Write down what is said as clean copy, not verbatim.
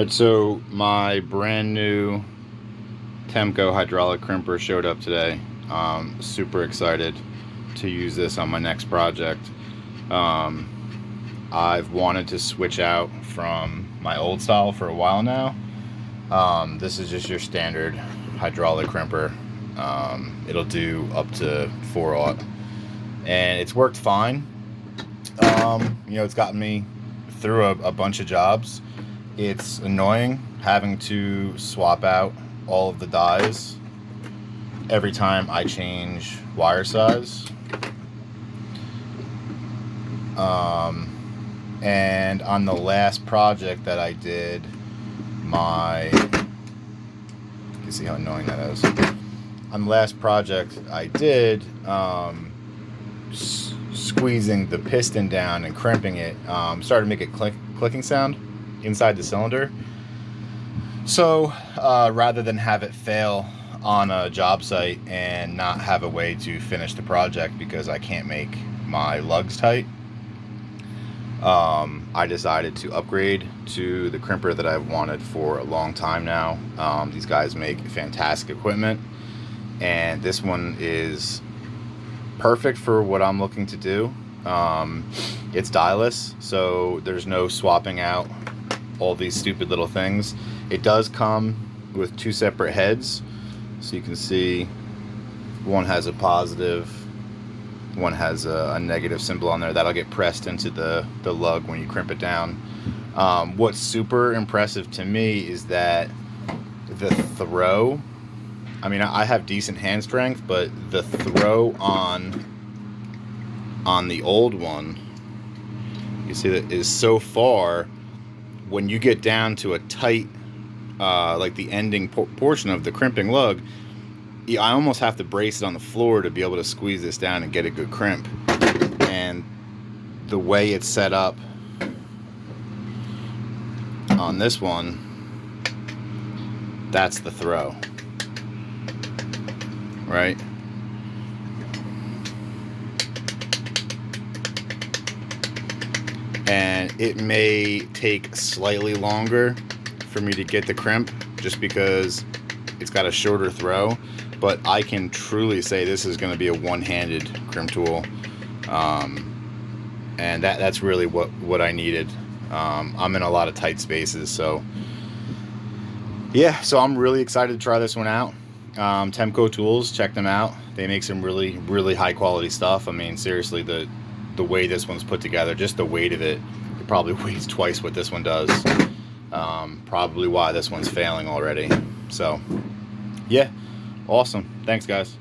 Alright, so my brand new TEMCo hydraulic crimper showed up today. Super excited to use this on my next project. I've wanted to switch out from my old style for a while now. This is just your standard hydraulic crimper. It'll do up to 4/0, and it's worked fine. It's gotten me through a bunch of jobs. It's annoying having to swap out all of the dies every time I change wire size. And on the last project that I did, you can see how annoying that is. On the last project I did, squeezing the piston down and crimping it started to make a clicking sound inside the cylinder. So rather than have it fail on a job site and not have a way to finish the project because I can't make my lugs tight, I decided to upgrade to the crimper that I've wanted for a long time now. These guys make fantastic equipment, and this one is perfect for what I'm looking to do. It's Dieless, so there's no swapping out all these stupid little things. It does come with two separate heads, so you can see one has a positive, one has a negative symbol on there. That'll get pressed into the lug when you crimp it down. What's super impressive to me is that the throw, I have decent hand strength, but the throw on the old one, you see that, is so far. When you get down to a tight, like the ending portion of the crimping lug, I almost have to brace it on the floor to be able to squeeze this down and get a good crimp. And the way it's set up on this one, that's the throw, right? And it may take slightly longer for me to get the crimp just because it's got a shorter throw, but I can truly say this is going to be a one-handed crimp tool, and that's really what I needed. I'm in a lot of tight spaces, so yeah, so I'm really excited to try this one out. TEMCo tools, check them out. They make some really high quality stuff. Seriously, the way this one's put together, just the weight of it probably weighs twice what this one does. Probably why this one's failing already. So yeah, awesome. Thanks, guys.